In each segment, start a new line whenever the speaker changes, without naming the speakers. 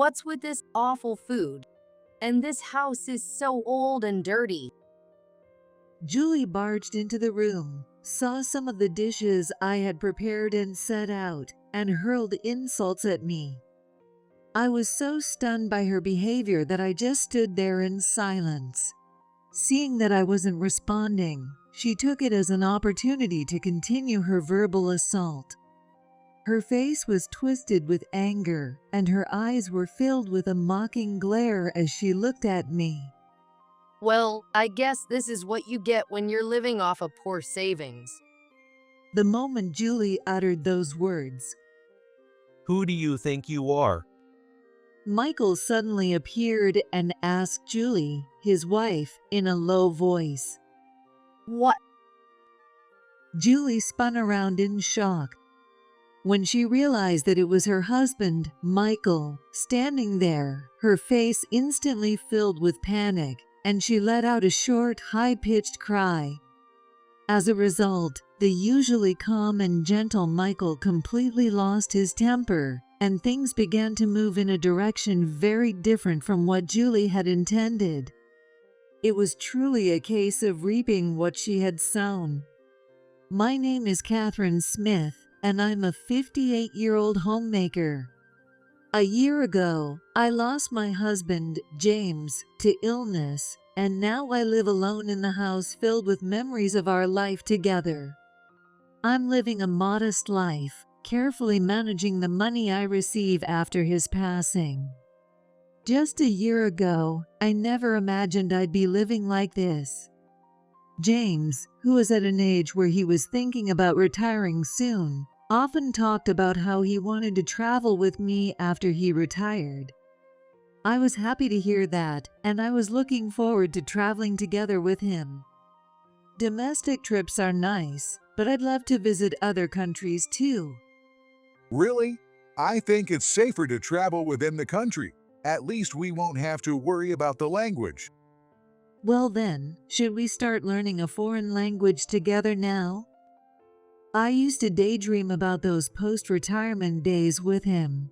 What's with this awful food? And this house is so old and dirty.
Julie barged into the room, saw some of the dishes I had prepared and set out, and hurled insults at me. I was so stunned by her behavior that I just stood there in silence. Seeing that I wasn't responding, she took it as an opportunity to continue her verbal assault. Her face was twisted with anger, and her eyes were filled with a mocking glare as she looked at me.
Well, I guess this is what you get when you're living off of poor savings.
The moment Julie uttered those words,
Who do you think you are?
Michael suddenly appeared and asked Julie, his wife, in a low voice.
What?
Julie spun around in shock. When she realized that it was her husband, Michael, standing there, her face instantly filled with panic, and she let out a short, high-pitched cry. As a result, the usually calm and gentle Michael completely lost his temper, and things began to move in a direction very different from what Julie had intended. It was truly a case of reaping what she had sown. My name is Catherine Smith, and I'm a 58-year-old homemaker. A year ago, I lost my husband, James, to illness, and now I live alone in the house filled with memories of our life together. I'm living a modest life, carefully managing the money I receive after his passing. Just a year ago, I never imagined I'd be living like this. James, who was at an age where he was thinking about retiring soon, often talked about how he wanted to travel with me after he retired. I was happy to hear that, and I was looking forward to traveling together with him. Domestic trips are nice, but I'd love to visit other countries too.
Really? I think it's safer to travel within the country. At least we won't have to worry about the language.
Well then, should we start learning a foreign language together now? I used to daydream about those post-retirement days with him.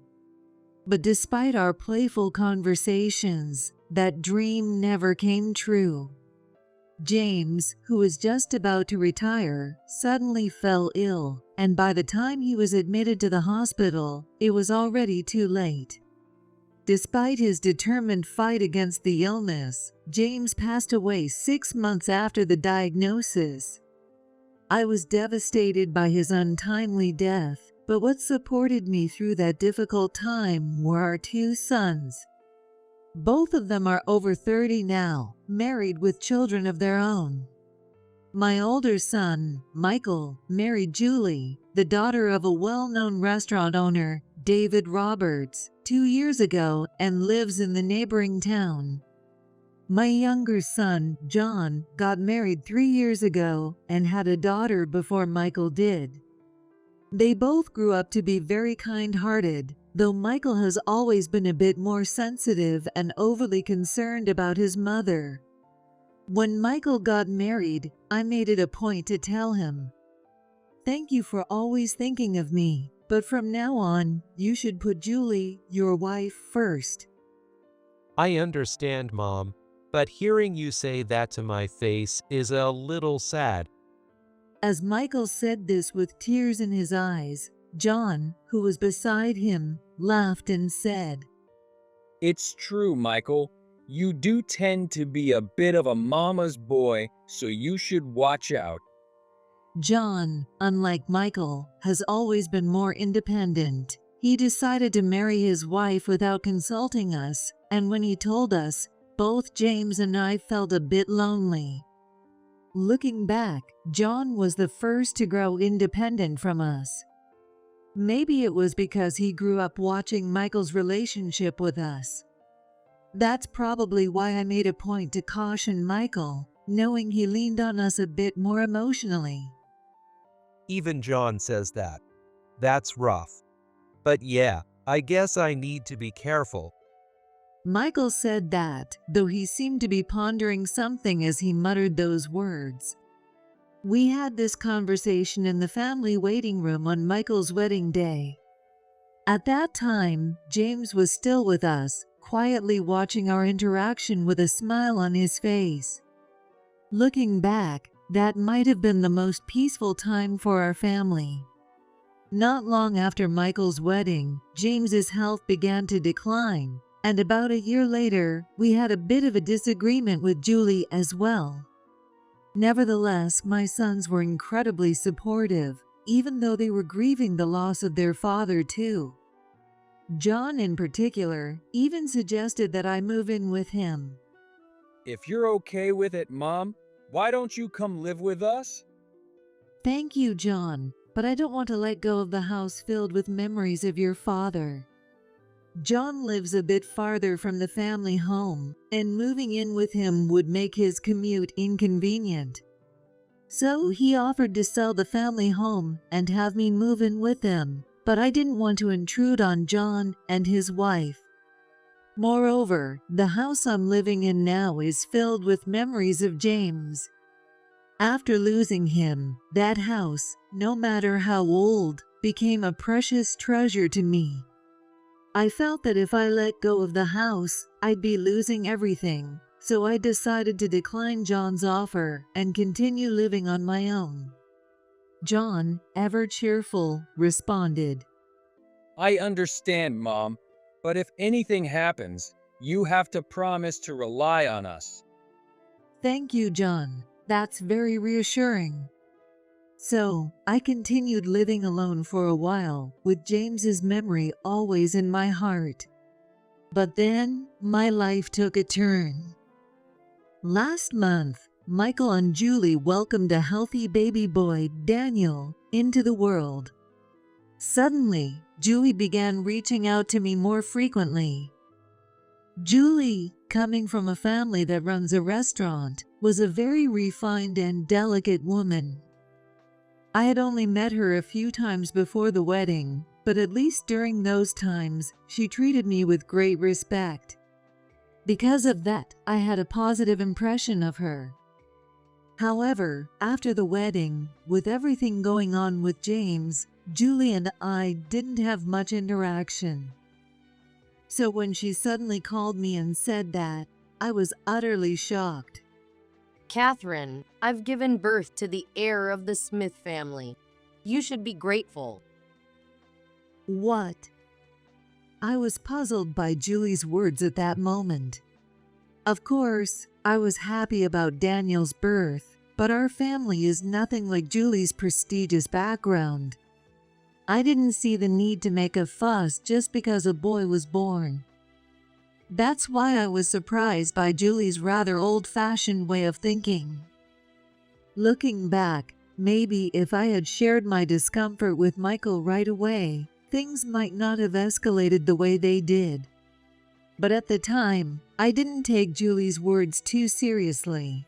But despite our playful conversations, that dream never came true. James, who was just about to retire, suddenly fell ill, and by the time he was admitted to the hospital, it was already too late. Despite his determined fight against the illness, James passed away 6 months after the diagnosis. I was devastated by his untimely death, but what supported me through that difficult time were our 2 sons. Both of them are over 30 now, married with children of their own. My older son, Michael, married Julie, the daughter of a well-known restaurant owner, David Roberts, 2 years ago and lives in the neighboring town. My younger son, John, got married 3 years ago and had a daughter before Michael did. They both grew up to be very kind-hearted, though Michael has always been a bit more sensitive and overly concerned about his mother. When Michael got married, I made it a point to tell him, "Thank you for always thinking of me, but from now on, you should put Julie, your wife, first."
I understand, Mom, but hearing you say that to my face is a little sad.
As Michael said this with tears in his eyes, John, who was beside him, laughed and said,
It's true, Michael. You do tend to be a bit of a mama's boy, so you should watch out.
John, unlike Michael, has always been more independent. He decided to marry his wife without consulting us, and when he told us, both James and I felt a bit lonely. Looking back, John was the first to grow independent from us. Maybe it was because he grew up watching Michael's relationship with us. That's probably why I made a point to caution Michael, knowing he leaned on us a bit more emotionally.
Even John says that. That's rough. But yeah, I guess I need to be careful.
Michael said that, though he seemed to be pondering something as he muttered those words. We had this conversation in the family waiting room on Michael's wedding day. At that time, James was still with us, quietly watching our interaction with a smile on his face. Looking back, that might have been the most peaceful time for our family. Not long after Michael's wedding, James's health began to decline, and about a year later, we had a bit of a disagreement with Julie as well. Nevertheless, my sons were incredibly supportive, even though they were grieving the loss of their father too. John in particular even suggested that I move in with him.
If you're okay with it, Mom, why don't you come live with us?
Thank you, John, but I don't want to let go of the house filled with memories of your father. John lives a bit farther from the family home, and moving in with him would make his commute inconvenient. So he offered to sell the family home and have me move in with him, but I didn't want to intrude on John and his wife. Moreover, the house I'm living in now is filled with memories of James. After losing him, that house, no matter how old, became a precious treasure to me. I felt that if I let go of the house, I'd be losing everything, so I decided to decline John's offer and continue living on my own. John, ever cheerful, responded,
I understand, Mom, but if anything happens, you have to promise to rely on us.
Thank you, John. That's very reassuring. So, I continued living alone for a while, with James's memory always in my heart. But then, my life took a turn. Last month, Michael and Julie welcomed a healthy baby boy, Daniel, into the world. Suddenly, Julie began reaching out to me more frequently. Julie, coming from a family that runs a restaurant, was a very refined and delicate woman. I had only met her a few times before the wedding, but at least during those times, she treated me with great respect. Because of that, I had a positive impression of her. However, after the wedding, with everything going on with James, Julie and I didn't have much interaction. So when she suddenly called me and said that, I was utterly shocked.
Catherine, I've given birth to the heir of the Smith family. You should be grateful.
What? I was puzzled by Julie's words at that moment. Of course, I was happy about Daniel's birth, but our family is nothing like Julie's prestigious background. I didn't see the need to make a fuss just because a boy was born. That's why I was surprised by Julie's rather old-fashioned way of thinking. Looking back, maybe if I had shared my discomfort with Michael right away, things might not have escalated the way they did. But at the time, I didn't take Julie's words too seriously.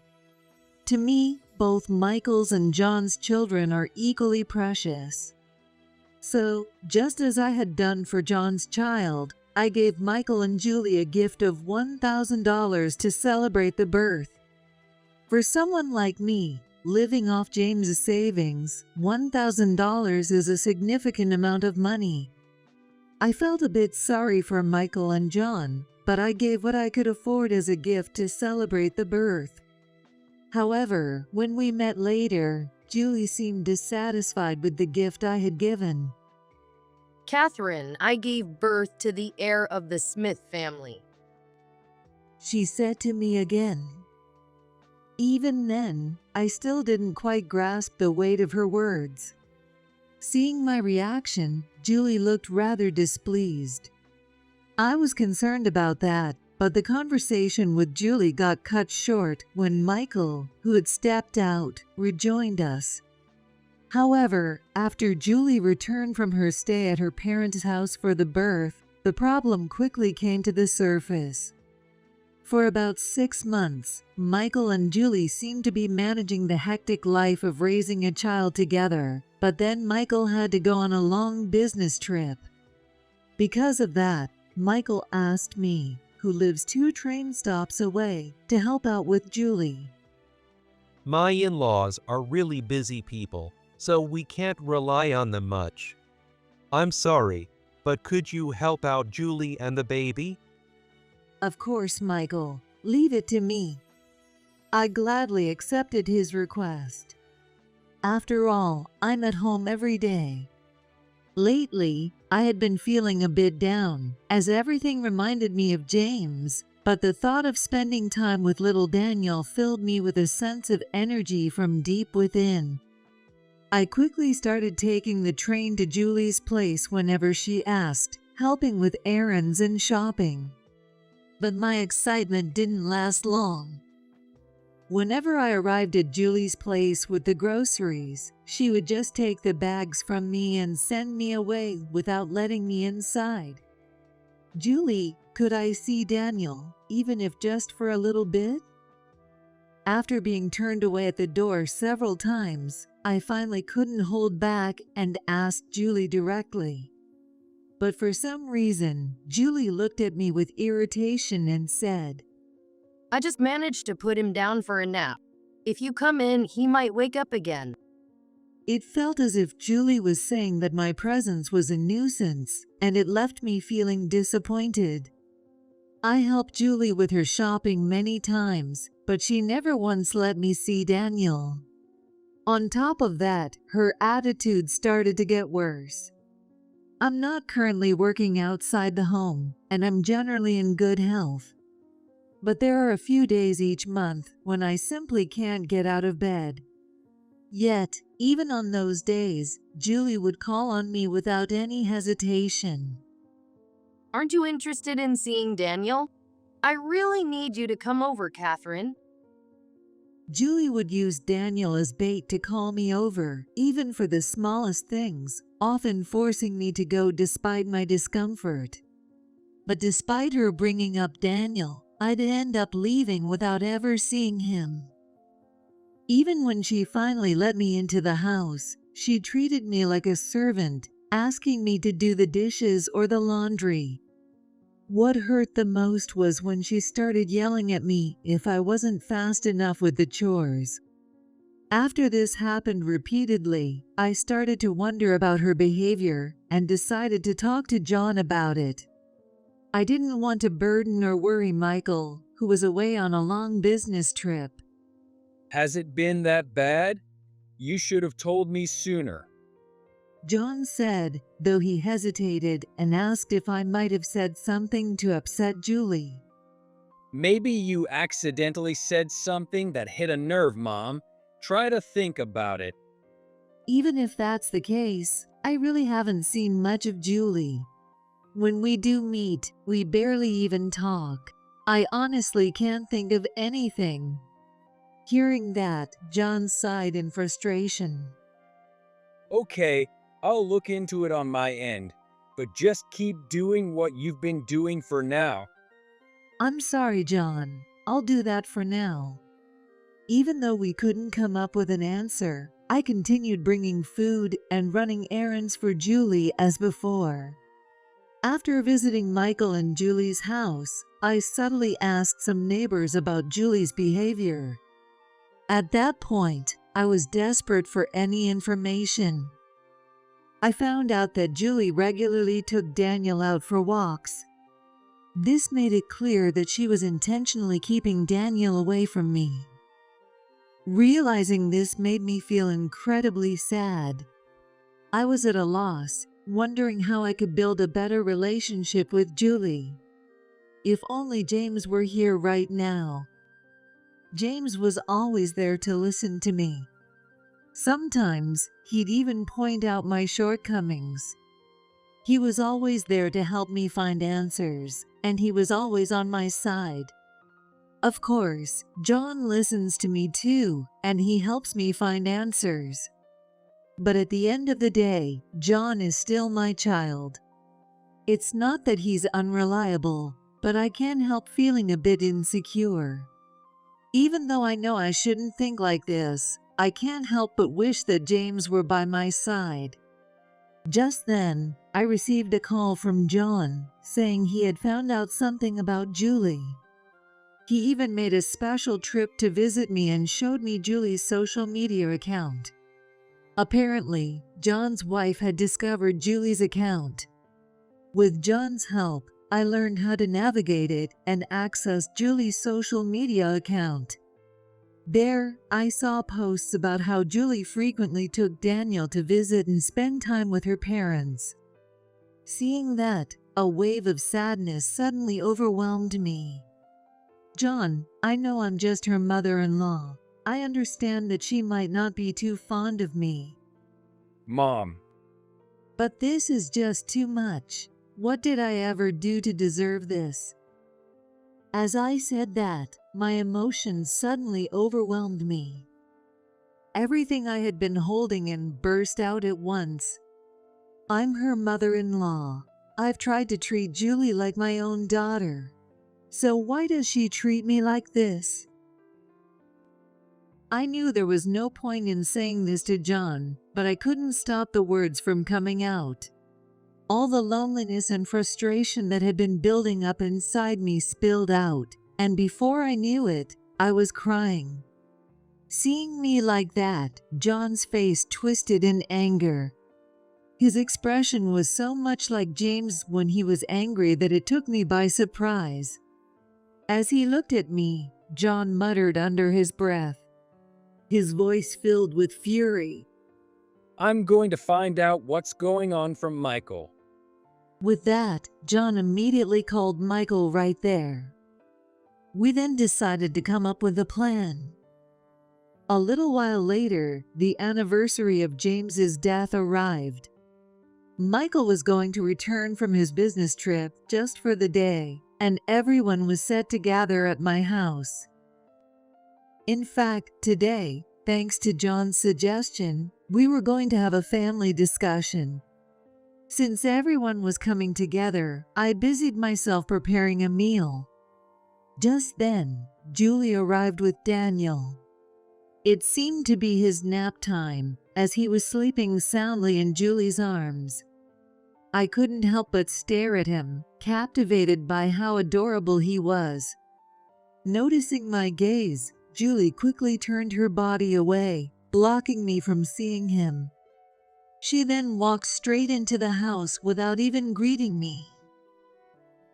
To me, both Michael's and John's children are equally precious. So, just as I had done for John's child, I gave Michael and Julie a gift of $1,000 to celebrate the birth. For someone like me, living off James's savings, $1,000 is a significant amount of money. I felt a bit sorry for Michael and John, but I gave what I could afford as a gift to celebrate the birth. However, when we met later, Julie seemed dissatisfied with the gift I had given.
Catherine, I gave birth to the heir of the Smith family.
She said to me again. Even then, I still didn't quite grasp the weight of her words. Seeing my reaction, Julie looked rather displeased. I was concerned about that, but the conversation with Julie got cut short when Michael, who had stepped out, rejoined us. However, after Julie returned from her stay at her parents' house for the birth, the problem quickly came to the surface. For about 6 months, Michael and Julie seemed to be managing the hectic life of raising a child together, but then Michael had to go on a long business trip. Because of that, Michael asked me, who lives 2 train stops away, to help out with Julie.
My in-laws are really busy people, so we can't rely on them much. I'm sorry, but could you help out Julie and the baby?
Of course, Michael. Leave it to me. I gladly accepted his request. After all, I'm at home every day. Lately, I had been feeling a bit down, as everything reminded me of James, but the thought of spending time with little Daniel filled me with a sense of energy from deep within. I quickly started taking the train to Julie's place whenever she asked, helping with errands and shopping. But my excitement didn't last long. Whenever I arrived at Julie's place with the groceries, she would just take the bags from me and send me away without letting me inside. "Julie, could I see Daniel, even if just for a little bit?" After being turned away at the door several times, I finally couldn't hold back and asked Julie directly. But for some reason, Julie looked at me with irritation and said,
I just managed to put him down for a nap. If you come in, he might wake up again.
It felt as if Julie was saying that my presence was a nuisance, and it left me feeling disappointed. I helped Julie with her shopping many times, but she never once let me see Daniel. On top of that, her attitude started to get worse. I'm not currently working outside the home, and I'm generally in good health. But there are a few days each month when I simply can't get out of bed. Yet, even on those days, Julie would call on me without any hesitation.
Aren't you interested in seeing Daniel? I really need you to come over, Catherine.
Julie would use Daniel as bait to call me over, even for the smallest things, often forcing me to go despite my discomfort. But despite her bringing up Daniel, I'd end up leaving without ever seeing him. Even when she finally let me into the house, she treated me like a servant, asking me to do the dishes or the laundry. What hurt the most was when she started yelling at me if I wasn't fast enough with the chores. After this happened repeatedly, I started to wonder about her behavior and decided to talk to John about it. I didn't want to burden or worry Michael, who was away on a long business trip.
Has it been that bad? You should have told me sooner.
John said, though he hesitated and asked if I might have said something to upset Julie.
Maybe you accidentally said something that hit a nerve, Mom. Try to think about it.
Even if that's the case, I really haven't seen much of Julie. When we do meet, we barely even talk. I honestly can't think of anything. Hearing that, John sighed in frustration.
Okay, I'll look into it on my end, but just keep doing what you've been doing for now.
I'm sorry, John. I'll do that for now. Even though we couldn't come up with an answer, I continued bringing food and running errands for Julie as before. After visiting Michael and Julie's house, I subtly asked some neighbors about Julie's behavior. At that point, I was desperate for any information. I found out that Julie regularly took Daniel out for walks. This made it clear that she was intentionally keeping Daniel away from me. Realizing this made me feel incredibly sad. I was at a loss, wondering how I could build a better relationship with Julie. If only James were here right now. James was always there to listen to me. Sometimes, he'd even point out my shortcomings. He was always there to help me find answers, and he was always on my side. Of course, John listens to me too, and he helps me find answers. But at the end of the day, John is still my child. It's not that he's unreliable, but I can't help feeling a bit insecure. Even though I know I shouldn't think like this, I can't help but wish that James were by my side. Just then, I received a call from John saying he had found out something about Julie. He even made a special trip to visit me and showed me Julie's social media account. Apparently, John's wife had discovered Julie's account. With John's help, I learned how to navigate it and access Julie's social media account. There, I saw posts about how Julie frequently took Daniel to visit and spend time with her parents. Seeing that, a wave of sadness suddenly overwhelmed me. John, I know I'm just her mother-in-law. I understand that she might not be too fond of me.
Mom.
But this is just too much. What did I ever do to deserve this? As I said that, my emotions suddenly overwhelmed me. Everything I had been holding in burst out at once. I'm her mother-in-law. I've tried to treat Julie like my own daughter. So why does she treat me like this? I knew there was no point in saying this to John, but I couldn't stop the words from coming out. All the loneliness and frustration that had been building up inside me spilled out, and before I knew it, I was crying. Seeing me like that, John's face twisted in anger. His expression was so much like James when he was angry that it took me by surprise. As he looked at me, John muttered under his breath, his voice filled with fury.
I'm going to find out what's going on from Michael.
With that, John immediately called Michael right there. We then decided to come up with a plan. A little while later, the anniversary of James's death arrived. Michael was going to return from his business trip just for the day, and everyone was set to gather at my house. In fact, today, thanks to John's suggestion, we were going to have a family discussion. Since everyone was coming together, I busied myself preparing a meal. Just then, Julie arrived with Daniel. It seemed to be his nap time, as he was sleeping soundly in Julie's arms. I couldn't help but stare at him, captivated by how adorable he was. Noticing my gaze, Julie quickly turned her body away, blocking me from seeing him. She then walked straight into the house without even greeting me.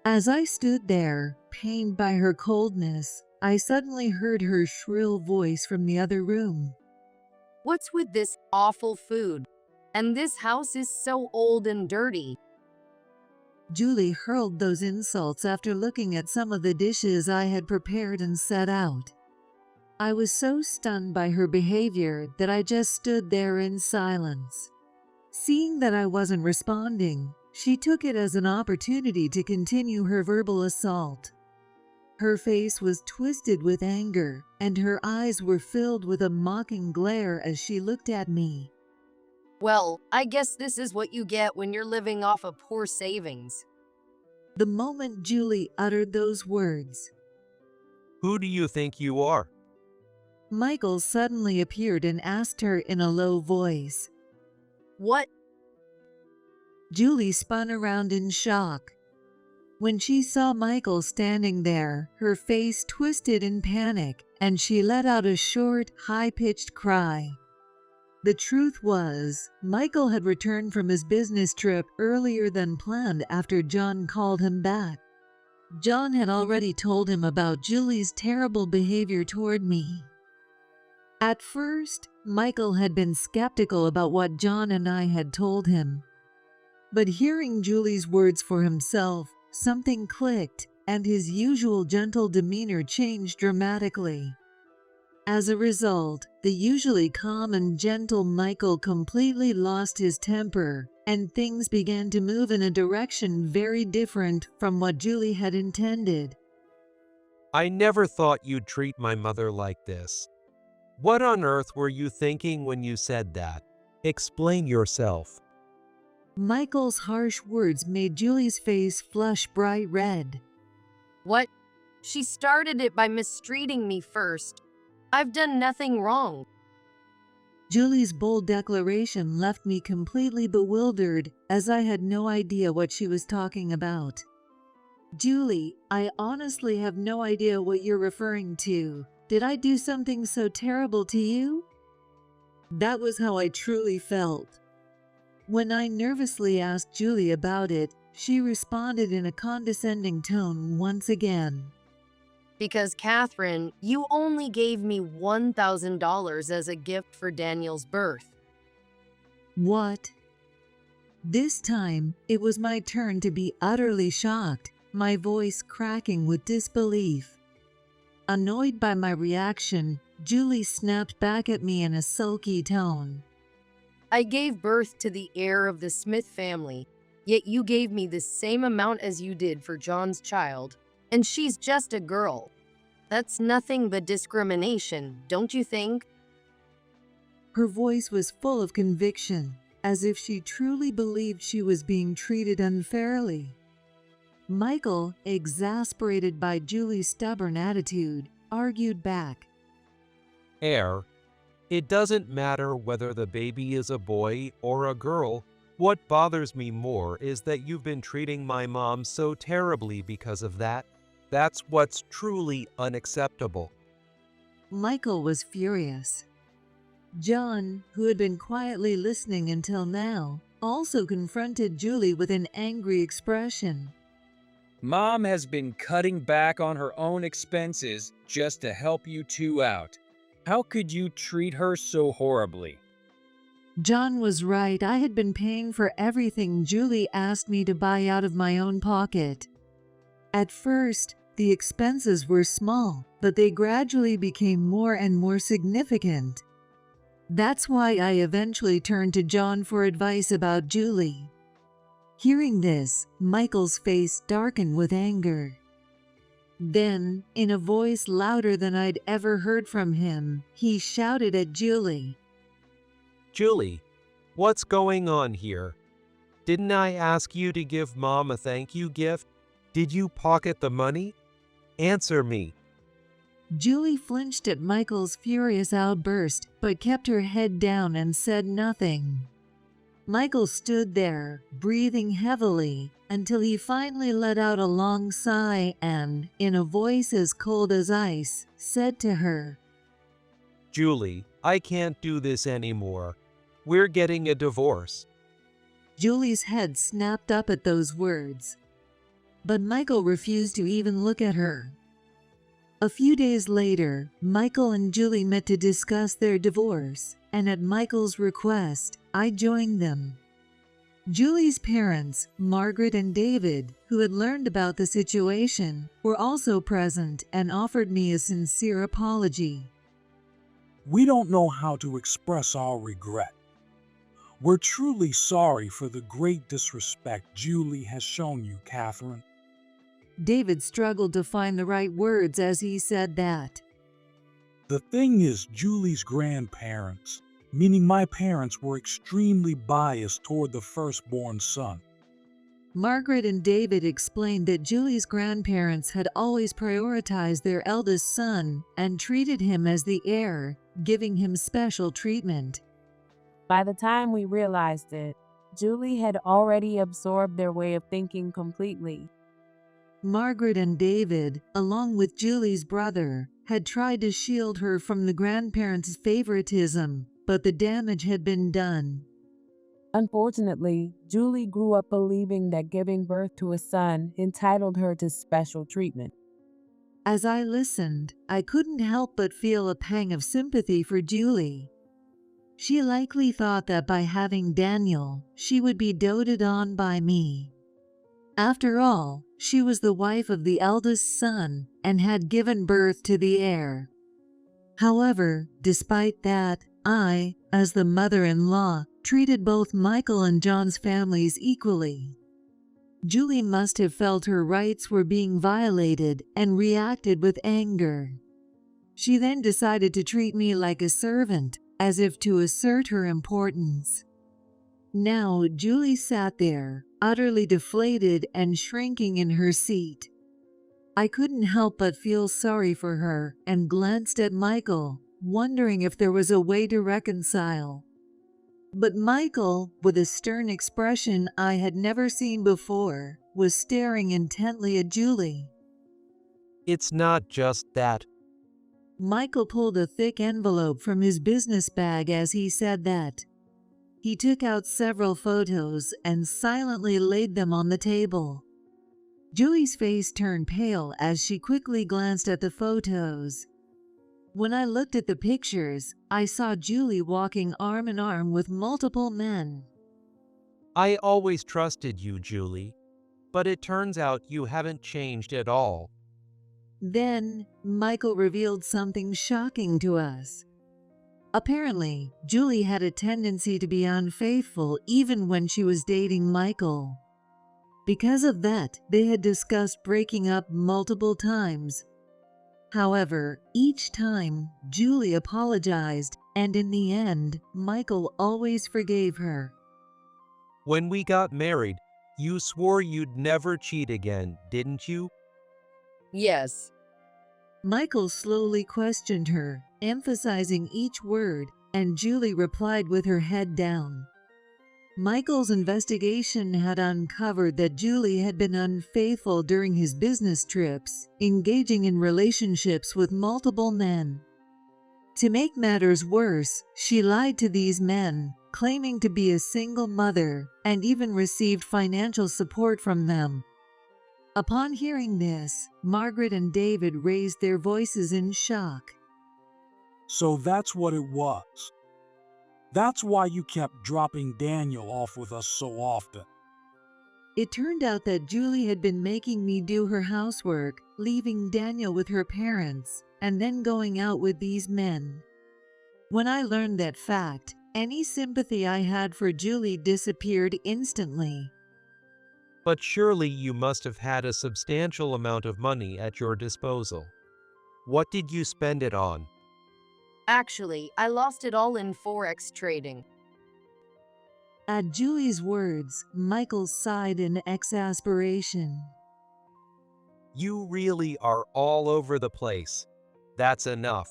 As I stood there, pained by her coldness, I suddenly heard her shrill voice from the other room.
What's with this awful food? And this house is so old and dirty.
Julie hurled those insults after looking at some of the dishes I had prepared and set out. I was so stunned by her behavior that I just stood there in silence. Seeing that I wasn't responding, she took it as an opportunity to continue her verbal assault. Her face was twisted with anger, and her eyes were filled with a mocking glare as she looked at me.
Well, I guess this is what you get when you're living off of poor savings.
The moment Julie uttered those words,
Who do you think you are?
Michael suddenly appeared and asked her in a low voice.
What?
Julie spun around in shock. When she saw Michael standing there, her face twisted in panic, and she let out a short, high-pitched cry. The truth was, Michael had returned from his business trip earlier than planned after John called him back. John had already told him about Julie's terrible behavior toward me. At first, Michael had been skeptical about what John and I had told him. But hearing Julie's words for himself, something clicked, and his usual gentle demeanor changed dramatically. As a result, the usually calm and gentle Michael completely lost his temper, and things began to move in a direction very different from what Julie had intended.
I never thought you'd treat my mother like this. What on earth were you thinking when you said that? Explain yourself.
Michael's harsh words made Julie's face flush bright red.
What? She started it by mistreating me first. I've done nothing wrong.
Julie's bold declaration left me completely bewildered, as I had no idea what she was talking about. Julie, I honestly have no idea what you're referring to. Did I do something so terrible to you? That was how I truly felt. When I nervously asked Julie about it, she responded in a condescending tone once again.
Because, Catherine, you only gave me $1,000 as a gift for Daniel's birth.
What? This time, it was my turn to be utterly shocked, my voice cracking with disbelief. Annoyed by my reaction, Julie snapped back at me in a sulky tone.
I gave birth to the heir of the Smith family, yet you gave me the same amount as you did for John's child, and she's just a girl. That's nothing but discrimination, don't you think?
Her voice was full of conviction, as if she truly believed she was being treated unfairly. Michael, exasperated by Julie's stubborn attitude, argued back.
Heir, it doesn't matter whether the baby is a boy or a girl. What bothers me more is that you've been treating my mom so terribly because of that. That's what's truly unacceptable.
Michael was furious. John, who had been quietly listening until now, also confronted Julie with an angry expression.
Mom has been cutting back on her own expenses just to help you two out. How could you treat her so horribly?
John was right. I had been paying for everything Julie asked me to buy out of my own pocket. At first, the expenses were small, but they gradually became more and more significant. That's why I eventually turned to John for advice about Julie. Hearing this, Michael's face darkened with anger. Then, in a voice louder than I'd ever heard from him, he shouted at Julie.
Julie, what's going on here? Didn't I ask you to give Mom a thank you gift? Did you pocket the money? Answer me.
Julie flinched at Michael's furious outburst, but kept her head down and said nothing. Michael stood there, breathing heavily, until he finally let out a long sigh and, in a voice as cold as ice, said to her,
Julie, I can't do this anymore. We're getting a divorce.
Julie's head snapped up at those words. But Michael refused to even look at her. A few days later, Michael and Julie met to discuss their divorce, and at Michael's request, I joined them. Julie's parents, Margaret and David, who had learned about the situation, were also present and offered me a sincere apology.
We don't know how to express our regret. We're truly sorry for the great disrespect Julie has shown you, Catherine.
David struggled to find the right words as he said that.
The thing is, Julie's grandparents, meaning my parents, were extremely biased toward the firstborn son.
Margaret and David explained that Julie's grandparents had always prioritized their eldest son and treated him as the heir, giving him special treatment.
By the time we realized it, Julie had already absorbed their way of thinking completely.
Margaret and David, along with Julie's brother, had tried to shield her from the grandparents' favoritism, but the damage had been done.
Unfortunately, Julie grew up believing that giving birth to a son entitled her to special treatment.
As I listened, I couldn't help but feel a pang of sympathy for Julie. She likely thought that by having Daniel, she would be doted on by me. After all, she was the wife of the eldest son and had given birth to the heir. However, despite that, I, as the mother-in-law, treated both Michael and John's families equally. Julie must have felt her rights were being violated and reacted with anger. She then decided to treat me like a servant, as if to assert her importance. Now Julie sat there, utterly deflated and shrinking in her seat. I couldn't help but feel sorry for her and glanced at Michael, wondering if there was a way to reconcile. But Michael, with a stern expression I had never seen before, was staring intently at Julie.
It's not just that.
Michael pulled a thick envelope from his business bag as he said that. He took out several photos and silently laid them on the table. Julie's face turned pale as she quickly glanced at the photos. When I looked at the pictures, I saw Julie walking arm in arm with multiple men.
I always trusted you, Julie, but it turns out you haven't changed at all.
Then, Michael revealed something shocking to us. Apparently, Julie had a tendency to be unfaithful even when she was dating Michael. Because of that, they had discussed breaking up multiple times. However, each time, Julie apologized, and in the end, Michael always forgave her.
When we got married, you swore you'd never cheat again, didn't you?
Yes.
Michael slowly questioned her, emphasizing each word, and Julie replied with her head down. Michael's investigation had uncovered that Julie had been unfaithful during his business trips, engaging in relationships with multiple men. To make matters worse, she lied to these men, claiming to be a single mother, and even received financial support from them. Upon hearing this, Margaret and David raised their voices in shock.
So that's what it was. That's why you kept dropping Daniel off with us so often.
It turned out that Julie had been making me do her housework, leaving Daniel with her parents, and then going out with these men. When I learned that fact, any sympathy I had for Julie disappeared instantly.
But surely you must have had a substantial amount of money at your disposal. What did you spend it on?
Actually, I lost it all in Forex trading.
At Julie's words, Michael sighed in exasperation.
You really are all over the place. That's enough.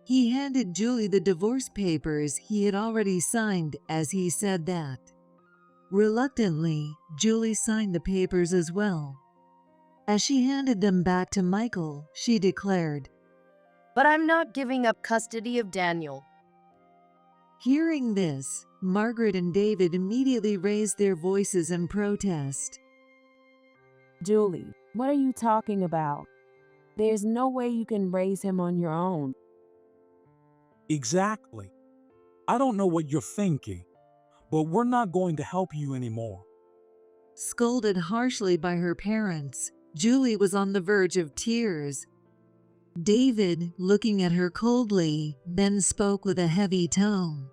He handed Julie the divorce papers he had already signed as he said that. Reluctantly, Julie signed the papers as well. As she handed them back to Michael, she declared,
But I'm not giving up custody of Daniel.
Hearing this, Margaret and David immediately raised their voices in protest.
Julie, what are you talking about? There's no way you can raise him on your own.
Exactly. I don't know what you're thinking, but we're not going to help you anymore.
Scolded harshly by her parents, Julie was on the verge of tears. David, looking at her coldly, then spoke with a heavy tone.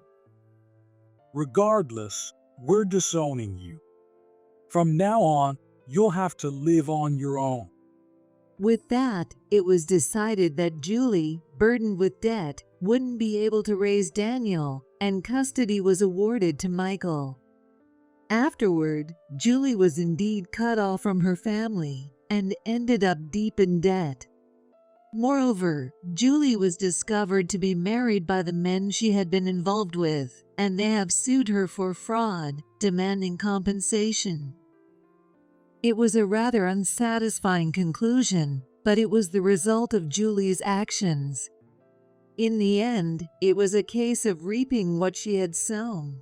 Regardless, we're disowning you. From now on, you'll have to live on your own.
With that, it was decided that Julie, burdened with debt, wouldn't be able to raise Daniel, and custody was awarded to Michael. Afterward, Julie was indeed cut off from her family and ended up deep in debt. Moreover, Julie was discovered to be married by the men she had been involved with, and they have sued her for fraud, demanding compensation. It was a rather unsatisfying conclusion, but it was the result of Julie's actions. In the end, it was a case of reaping what she had sown.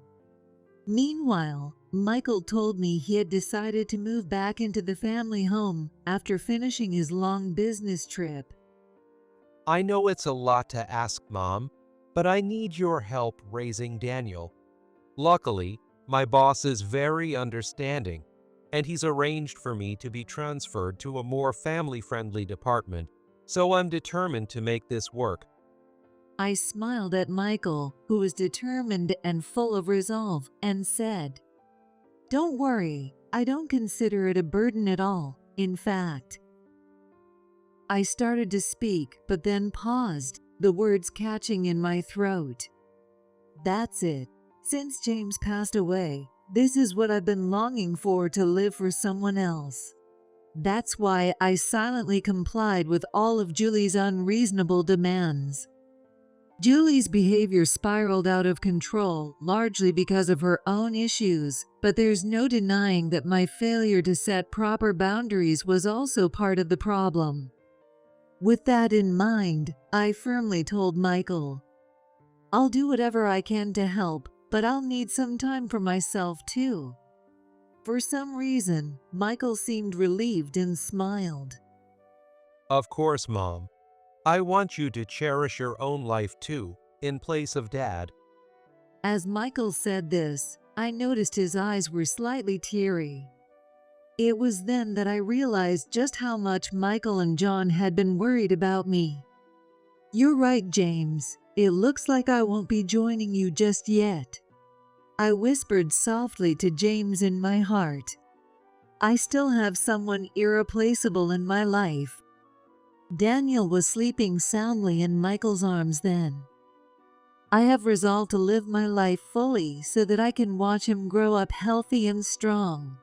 Meanwhile, Michael told me he had decided to move back into the family home after finishing his long business trip.
I know it's a lot to ask, Mom, but I need your help raising Daniel. Luckily, my boss is very understanding, and he's arranged for me to be transferred to a more family-friendly department, so I'm determined to make this work.
I smiled at Michael, who was determined and full of resolve, and said, Don't worry, I don't consider it a burden at all. In fact, I started to speak, but then paused, the words catching in my throat. That's it. Since James passed away, this is what I've been longing for, to live for someone else. That's why I silently complied with all of Julie's unreasonable demands. Julie's behavior spiraled out of control, largely because of her own issues, but there's no denying that my failure to set proper boundaries was also part of the problem. With that in mind, I firmly told Michael, I'll do whatever I can to help, but I'll need some time for myself too. For some reason, Michael seemed relieved and smiled.
Of course, Mom. I want you to cherish your own life too, in place of Dad.
As Michael said this, I noticed his eyes were slightly teary. It was then that I realized just how much Michael and John had been worried about me. You're right, James. It looks like I won't be joining you just yet. I whispered softly to James in my heart. I still have someone irreplaceable in my life. Daniel was sleeping soundly in Michael's arms then. I have resolved to live my life fully so that I can watch him grow up healthy and strong.